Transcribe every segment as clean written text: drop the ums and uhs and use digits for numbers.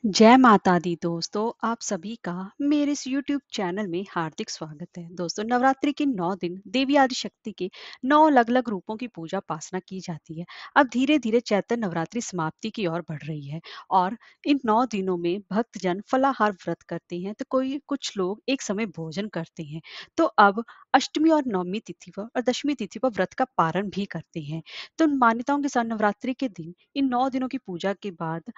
जय माता दी दोस्तों, आप सभी का मेरे इस यूट्यूब चैनल में हार्दिक स्वागत है। दोस्तों, नवरात्रि के 9 दिन देवी आदिशक्ति के 9 अलग-अलग रूपों की पूजा उपासना की जाती है। अब धीरे-धीरे चैत्र नवरात्रि समाप्ति की ओर बढ़ रही है और इन 9 दिनों में भक्तजन फलाहार व्रत करते हैं, तो कुछ लोग एक समय भोजन करते हैं। तो अब अष्टमी और नवमी तिथि पर और दशमी तिथि पर व्रत का पारण भी करते हैं। तो मान्यताओं के साथ नवरात्रि के दिन इन 9 दिनों की पूजा के बाद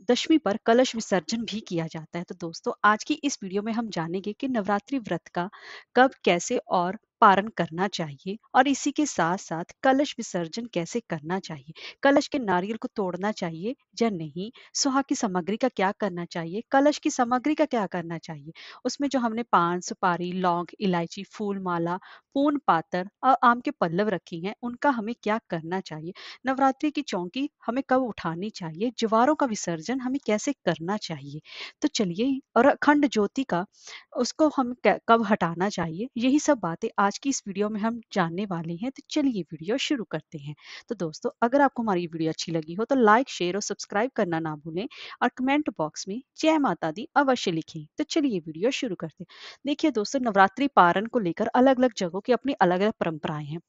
दशमी पर कलश विसर्जन भी किया जाता है। तो दोस्तों, आज की इस वीडियो में हम जानेंगे कि नवरात्रि व्रत का कब, कैसे और पारण करना चाहिए और इसी के साथ साथ कलश विसर्जन कैसे करना चाहिए, कलश के नारियल को तोड़ना चाहिए या नहीं, सुहा की सामग्री का क्या करना चाहिए, कलश की सामग्री का क्या करना चाहिए, उसमें जो हमने पान, सुपारी, लौंग, इलायची, फूल माला, पूर्ण पातर और आम के पल्लव रखी हैं, उनका हमें क्या करना चाहिए, नवरात्रि की चौकी हमें कब उठानी चाहिए, ज्वारों का विसर्जन हमें कैसे करना चाहिए। तो चलिए, और अखंड ज्योति का उसको हम कब हटाना चाहिए, यही सब बातें आज की इस वीडियो में हम जानने वाले हैं। तो चलिए वीडियो शुरू करते हैं। तो दोस्तों, अगर आपको हमारी वीडियो अच्छी लगी हो तो लाइक, शेयर और सब्सक्राइब करना ना भूलें और कमेंट बॉक्स में जय माता दी अवश्य लिखें। तो चलिए वीडियो शुरू करते हैं। देखिए दोस्तों, नवरात्रि पारण को लेकर अलग अलग जगहों की अपनी अलग अलग परंपराएं हैं।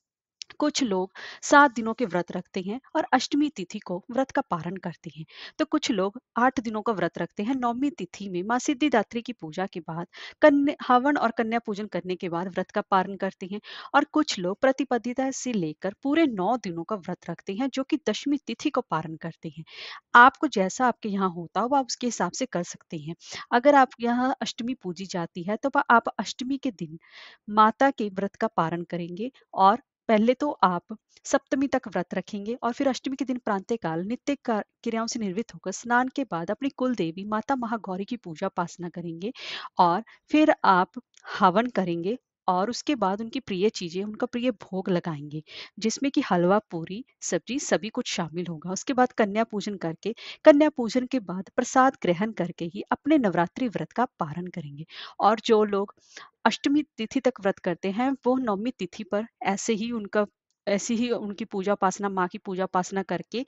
कुछ लोग 7 दिनों के व्रत रखते हैं और अष्टमी तिथि को व्रत का पारण करते हैं। तो कुछ लोग 8 दिनों का व्रत रखते हैं। नवमी तिथि में माँ सिद्धिदात्री की पूजा के बाद कन्या हवन और कन्या पूजन करने के बाद व्रत का पारण करते हैं। और कुछ लोग प्रतिपदिता से लेकर पूरे 9 दिनों का व्रत रखते हैं, जो कि दशमी तिथि को पारण करते हैं। आपको जैसा आपके यहाँ होता हो आप उसके हिसाब से कर सकते हैं। अगर आप यहाँ अष्टमी पूजी जाती है तो आप अष्टमी के दिन माता के व्रत का पारण करेंगे और पहले तो आप सप्तमी तक व्रत रखेंगे और फिर अष्टमी के दिन प्रातःकाल नित्य क्रियाओं से निर्वृत्त होकर स्नान के बाद अपनी कुल देवी माता महागौरी की पूजा उपासना करेंगे और फिर आप हवन करेंगे और उसके बाद उनकी प्रिय चीजें, उनका प्रिय भोग लगाएंगे, जिसमें कि हलवा, पूरी, सब्जी सभी कुछ शामिल होगा। उसके बाद कन्या पूजन करके, कन्या पूजन के बाद प्रसाद ग्रहण करके ही अपने नवरात्रि व्रत का पारण करेंगे। और जो लोग अष्टमी तिथि तक व्रत करते हैं, वो नवमी तिथि पर ऐसे ही उनकी पूजा उपासना, माँ की पूजा उपासना करके,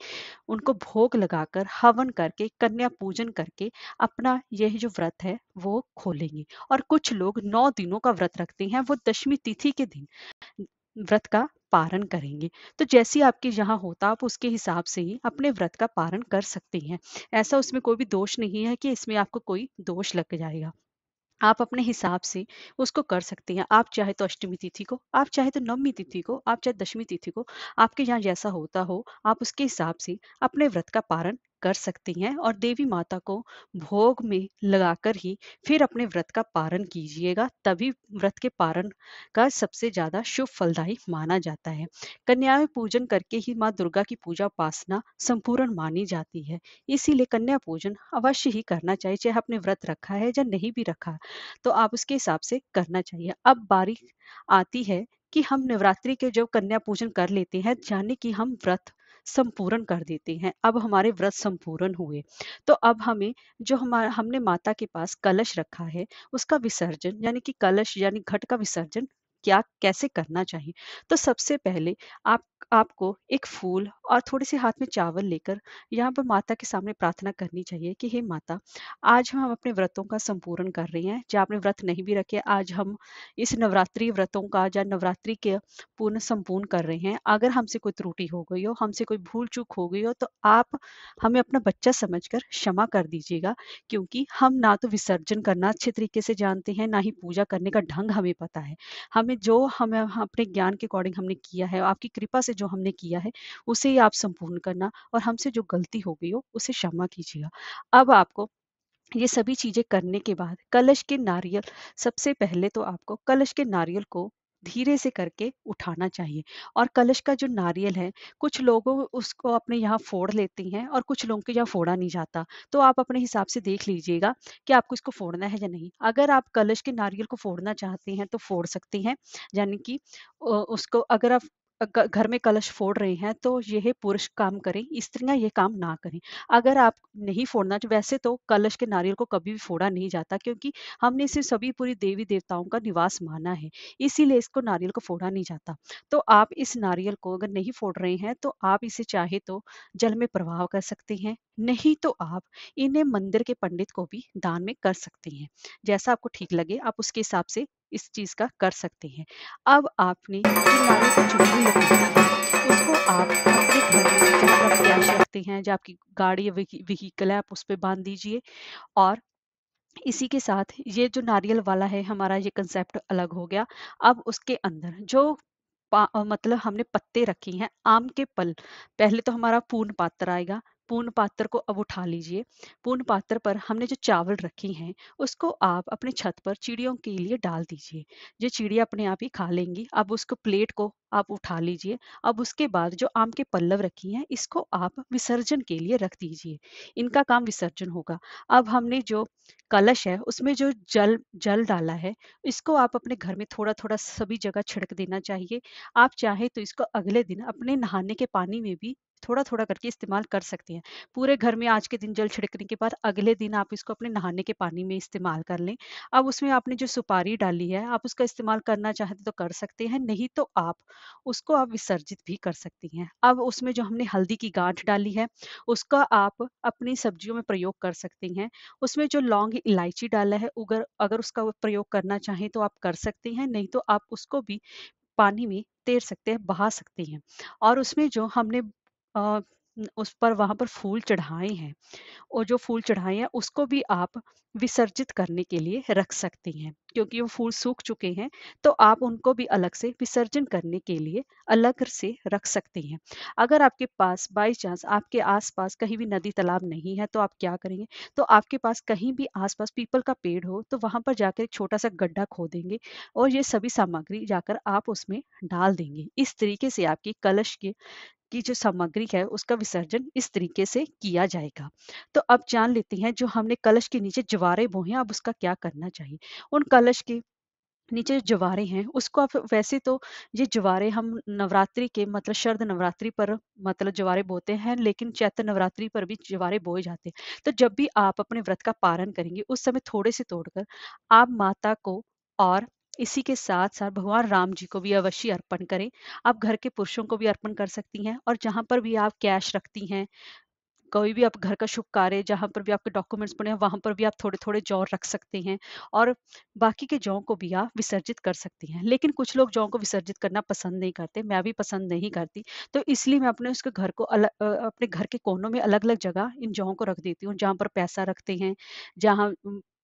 उनको भोग लगाकर, हवन करके, कन्या पूजन करके अपना यह जो व्रत है वो खोलेंगे। और कुछ लोग 9 दिनों का व्रत रखते हैं, वो दशमी तिथि के दिन व्रत का पारण करेंगे। तो जैसी आपके यहाँ होता आप उसके हिसाब से ही अपने व्रत का पारण कर सकते हैं। ऐसा उसमें कोई भी दोष नहीं है कि इसमें आपको कोई दोष लग जाएगा। आप अपने हिसाब से उसको कर सकते हैं। आप चाहे तो अष्टमी तिथि को, आप चाहे तो नवमी तिथि को, आप चाहे दशमी तिथि को, आपके यहाँ जैसा होता हो, आप उसके हिसाब से अपने व्रत का पारण कर सकती हैं और देवी माता को भोग में लगाकर ही फिर अपने व्रत का पारण कीजिएगा, तभी व्रत के पारण का सबसे ज्यादा शुभ फलदायी माना जाता है। कन्या पूजन करके ही माँ दुर्गा की पूजा उपासना संपूर्ण मानी जाती है। इसीलिए कन्या पूजन अवश्य ही करना चाहिए, चाहे आपने व्रत रखा है या नहीं भी रखा, तो आप उसके हिसाब से करना चाहिए। अब बारी आती है कि हम नवरात्रि के जब कन्या पूजन कर लेते हैं, जाने कि हम व्रत संपूर्ण कर देते हैं, अब हमारे व्रत संपूर्ण हुए, तो अब हमें जो हमारा हमने माता के पास कलश रखा है उसका विसर्जन, यानी कि कलश यानी घट का विसर्जन क्या कैसे करना चाहिए। तो सबसे पहले आप आपको एक फूल और थोड़े से हाथ में चावल लेकर यहाँ पर माता के सामने प्रार्थना करनी चाहिए कि हे माता, आज हम अपने व्रतों का संपूर्ण कर रहे हैं। जो आपने व्रत नहीं भी रखे, आज हम इस नवरात्रि व्रतों का या नवरात्रि के पूर्ण संपूर्ण कर रहे हैं। अगर हमसे कोई त्रुटि हो गई हो, हमसे कोई भूल चूक हो गई हो, तो आप हमें अपना बच्चा समझकर क्षमा कर दीजिएगा, क्योंकि हम ना तो विसर्जन करना अच्छे तरीके से जानते हैं, ना ही पूजा करने का ढंग हमें पता है। हमें जो हमें अपने ज्ञान के अकॉर्डिंग हमने किया है, आपकी कृपा से जो हमने किया है, उसे ही आप संपूर्ण करना और हमसे जो गलती हो गई हो उसे क्षमा कीजिएगा। अब आपको ये सभी चीजें करने के बाद कलश के नारियल, सबसे पहले तो आपको कलश के नारियल को धीरे से करके उठाना चाहिए। और कलश का जो नारियल है, कुछ लोगों उसको अपने यहाँ फोड़ लेते हैं और कुछ लोगों के यहाँ फोड़ा नहीं जाता। तो आप अपने हिसाब से देख लीजिएगा कि आपको इसको फोड़ना है या नहीं। अगर आप कलश के नारियल को फोड़ना चाहते हैं तो फोड़ सकते हैं, यानी कि उसको अगर आप घर में कलश फोड़ रहे हैं तो यह पुरुष काम करें, स्त्रियां ये काम ना करें। अगर आप नहीं फोड़ना, वैसे तो कलश के नारियल को कभी भी फोड़ा नहीं जाता, क्योंकि हमने इसे सभी पूरी देवी देवताओं का निवास माना है, इसीलिए इसको नारियल को फोड़ा नहीं जाता। तो आप इस नारियल को अगर नहीं फोड़ रहे हैं तो आप इसे चाहे तो जल में प्रवाह कर सकते हैं, नहीं तो आप इन्हें मंदिर के पंडित को भी दान में कर सकती हैं। जैसा आपको ठीक लगे आप उसके हिसाब से इस चीज़ का कर सकते हैं। अब आपने जो नारियल की चुनरी लगानी है, उसको आप अपने घर में जहाँ पर आप कैश रखते हैं, जहाँ आपकी गाड़ी या व्हीकल है, आप उस पे बाँध दीजिए। और इसी के साथ ये जो नारियल वाला है हमारा ये कंसेप्ट अलग हो गया। अब उसके अंदर जो मतलब हमने पत्ते रखे हैं आम के पल, पहले तो हमारा पूर्ण पात्र आएगा। पूर्ण पात्र को अब उठा लीजिए। पूर्ण पात्र पर हमने जो चावल रखे हैं उसको आप अपने छत पर चिड़ियों के लिए डाल दीजिए। ये चिड़िया अपने आप ही खा लेंगी। अब उसको प्लेट को आप उठा लीजिए। अब उसके बाद जो आम के पल्लव रखी हैं इसको आप विसर्जन के लिए रख दीजिए। इनका काम विसर्जन होगा। अब हमने जो कलश है उसमें जो जल जल डाला है, इसको आप अपने घर में थोड़ा थोड़ा सभी जगह छिड़क देना चाहिए। आप चाहे तो इसको अगले दिन अपने नहाने के पानी में भी थोड़ा थोड़ा करके इस्तेमाल कर सकते हैं। पूरे घर में आज के दिन जल छिड़कने के बाद अगले दिन आप इसको अपने नहाने के पानी में इस्तेमाल कर लें। अब उसमें आपने जो सुपारी डाली है आप उसका इस्तेमाल करना चाहते तो कर सकते हैं, नहीं तो आप उसको आप विसर्जित भी कर सकती हैं। अब उसमें जो हमने हल्दी की गांठ डाली है उसका आप अपनी सब्जियों में प्रयोग कर सकती हैं। उसमें जो लौंग इलायची डाला है उगर अगर उसका प्रयोग करना चाहें तो आप कर सकते हैं, नहीं तो आप उसको भी पानी में तैर सकते हैं, बहा सकते हैं। और उसमें जो हमने अ, उस पर वहाँ पर फूल चढ़ाए हैं और जो फूल चढ़ाए हैं उसको भी आप विसर्जित करने के लिए रख सकती हैं, क्योंकि वो फूल सूख चुके हैं। तो आप उनको भी अलग से विसर्जन करने के लिए अलग से रख सकती हैं। अगर आपके पास बाई चांस आपके आसपास कहीं भी नदी तालाब नहीं है तो आप क्या करेंगे, तो आपके पास कहीं भी आसपास पीपल का पेड़ हो तो वहां पर जाकर एक छोटा सा गड्ढा खोदेंगे और ये सभी सामग्री जाकर आप उसमें डाल देंगे। इस तरीके से आपकी कलश की जो सामग्री है उसका विसर्जन इस तरीके से किया जाएगा। तो अब जान लेते हैं जो हमने कलश के नीचे जवारे बोए हैं अब उसका क्या करना चाहिए। उन कलश के नीचे जो जवारे हैं उसको आप वैसे तो ये जवारे हम नवरात्रि के मतलब शरद नवरात्रि पर मतलब जवारे बोते हैं, लेकिन चैत्र नवरात्रि पर भी जवारे बोए जाते हैं। तो जब भी आप अपने व्रत का पारण करेंगे उस समय थोड़े से तोड़कर आप माता को और इसी के साथ साथ भगवान राम जी को भी अवश्य अर्पण करें। आप घर के पुरुषों को भी अर्पण कर सकती हैं और जहां पर भी आप कैश रखती हैं, कोई भी आप घर का शुभ कार्य जहाँ पर भी आपके डॉक्यूमेंट्स पड़े हैं वहाँ पर भी आप थोड़े-थोड़े जौ रख सकते हैं और बाकी के जौ को भी आप विसर्जित कर सकती हैं। लेकिन कुछ लोग जौ को विसर्जित करना पसंद नहीं करते, मैं भी पसंद नहीं करती। तो इसलिए मैं अपने उसके घर को अपने घर के कोनों में अलग-अलग जगह इन जौ को रख देती हूँ, जहाँ पर पैसा रखते हैं, जहाँ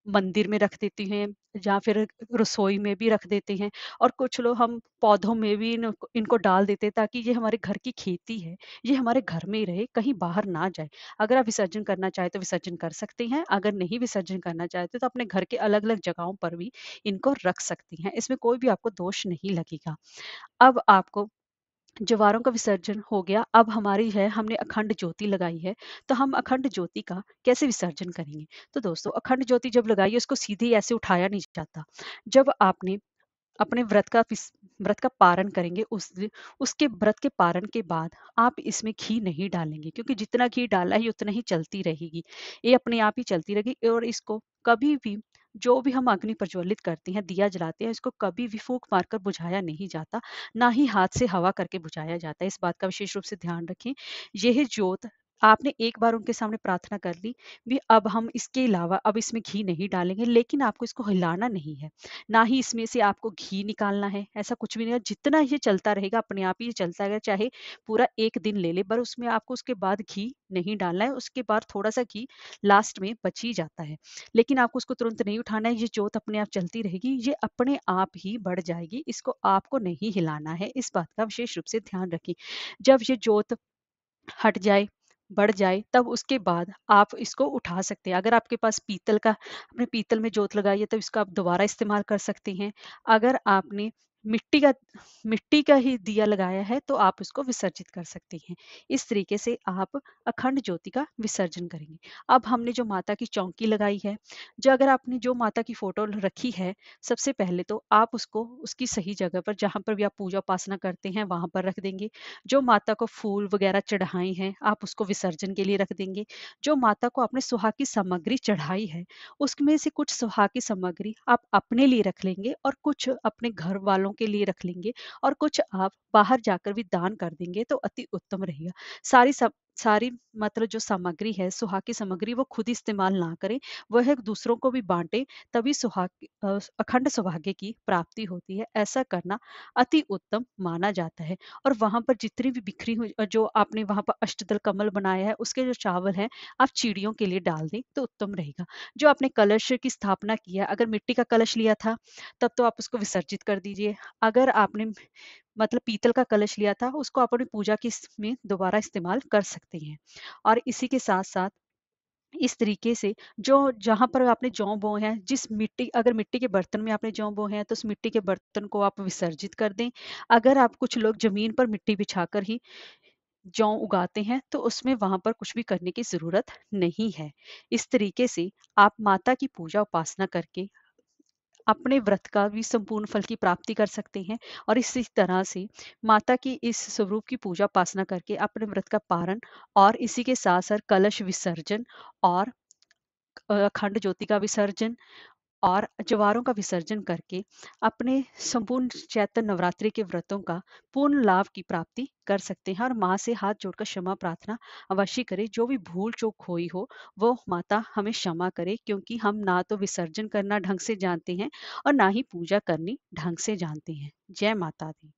मंदिर में रख देती हैं, या फिर रसोई में भी रख देते हैं और कुछ लोग हम पौधों में भी इनको इनको डाल देते हैं ताकि ये हमारे घर की खेती है, ये हमारे घर में ही रहे, कहीं बाहर ना जाए। अगर आप विसर्जन करना चाहें तो विसर्जन कर सकते हैं, अगर नहीं विसर्जन करना चाहते तो अपने घर के अलग-अलग जगहों पर भी इनको रख सकती हैं। इसमें कोई भी आपको दोष नहीं लगेगा। अब आपको जवारों का विसर्जन हो गया, अब हमारी है हमने अखंड ज्योति लगाई है, तो हम अखंड ज्योति का कैसे विसर्जन करेंगे? तो दोस्तों अखंड ज्योति जब लगाई है उसको सीधे ही ऐसे उठाया नहीं जाता। जब आपने अपने व्रत का पारण करेंगे उस दिन, उसके व्रत के पारण के बाद आप इसमें घी नहीं डालेंगे, क्योंकि जितना घी डाला है उतना ही चलती रहेगी। ये अपने आप ही चलती रहेगी और इसको कभी भी जो भी हम अग्नि प्रज्वलित करते हैं, दिया जलाते हैं, इसको कभी भी फूंक मारकर बुझाया नहीं जाता, ना ही हाथ से हवा करके बुझाया जाता है। इस बात का विशेष रूप से ध्यान रखें। यह ज्योत आपने एक बार उनके सामने प्रार्थना कर ली, भी अब हम इसके अलावा अब इसमें घी नहीं डालेंगे, लेकिन आपको इसको हिलाना नहीं है। ना ही इसमें से आपको घी निकालना है, ऐसा कुछ भी नहीं है। जितना ये चलता रहेगा अपने आप ही ये चलता रहेगा, चाहे पूरा 1 दिन ले ले, पर उसमें आपको उसके बाद घी नहीं डालना है। उसके बाद थोड़ा-सा घी लास्ट में बच ही जाता है। लेकिन आपको उसको तुरंत नहीं उठाना है, ये जोत अपने आप चलती रहेगी, ये अपने आप ही बढ़ जाएगी। इसको आपको नहीं हिलाना है, इस बात का विशेष रूप से ध्यान रखें। जब ये जोत हट जाए, बढ़ जाए, तब उसके बाद आप इसको उठा सकते हैं। अगर आपके पास पीतल का आपने पीतल में जोत लगाई है तो इसका आप दोबारा इस्तेमाल कर सकते हैं। अगर आपने मिट्टी का मिट्टी का ही दिया लगाया है तो आप उसको विसर्जित कर सकते हैं। इस तरीके से आप अखंड ज्योति का विसर्जन करेंगे। अब हमने जो माता की चौकी लगाई है, जो अगर आपने जो माता की फोटो रखी है, सबसे पहले तो आप उसको उसकी सही जगह पर जहाँ पर भी आप पूजा उपासना करते हैं वहां पर रख देंगे। जो माता को फूल वगैरह चढ़ाए हैं आप उसको विसर्जन के लिए रख देंगे। जो माता को आपने सुहाग की सामग्री चढ़ाई है उसमें से कुछ सुहाग की सामग्री आप अपने लिए रख लेंगे और कुछ अपने घर वालों के लिए रख लेंगे और कुछ आप बाहर जाकर भी दान कर देंगे तो अति उत्तम रहेगा। सारी सब सारी मतलब जो सामग्री है, सुहाग की सामग्री वो खुद इस्तेमाल ना करें, वह दूसरों को भी बाँटे, तभी अखंड सौभाग्य की प्राप्ति होती है। ऐसा करना अति उत्तम माना जाता है। और वहाँ पर जितनी भी बिखरी हुई जो आपने वहाँ पर अष्टदल कमल बनाया है, उसके जो चावल हैं, आप चिड़ियों के लिए डाल दें तो उत्तम रहेगा। जो आपने कलश की स्थापना की है, अगर मिट्टी का कलश लिया था, तब तो आप उसको विसर्जित कर दीजिए। अगर आपने मतलब पीतल का कलश लिया था, उसको आप अपनी पूजा की में दोबारा इस्तेमाल कर सकते हैं। और इसी के साथ-साथ इस तरीके से जो जहाँ पर आपने जौ बोए हैं, जिस मिट्टी अगर मिट्टी के बर्तन में आपने जौ बोए हैं, तो उस मिट्टी के बर्तन को आप विसर्जित कर दें। अगर आप कुछ लोग ज़मीन पर मिट्टी बिछाकर ही जौ उगाते हैं, तो उसमें वहाँ पर कुछ भी करने की ज़रूरत नहीं है। इस तरीके से आप माता की पूजा उपासना करके अपने व्रत का भी संपूर्ण फल की प्राप्ति कर सकते हैं। और इसी तरह से माता की इस स्वरूप की पूजा उपासना करके अपने व्रत का पारण और इसी के साथ साथ कलश विसर्जन और अखंड ज्योति का विसर्जन और जवारों का विसर्जन करके अपने संपूर्ण चैत्र नवरात्रि के व्रतों का पूर्ण लाभ की प्राप्ति कर सकते हैं। और माँ से हाथ जोड़कर क्षमा प्रार्थना अवश्य करें। जो भी भूल चूक हुई हो, वो माता हमें क्षमा करे, क्योंकि हम ना तो विसर्जन करना ढंग से जानते हैं और ना ही पूजा करनी ढंग से जानते हैं। जय माता दी।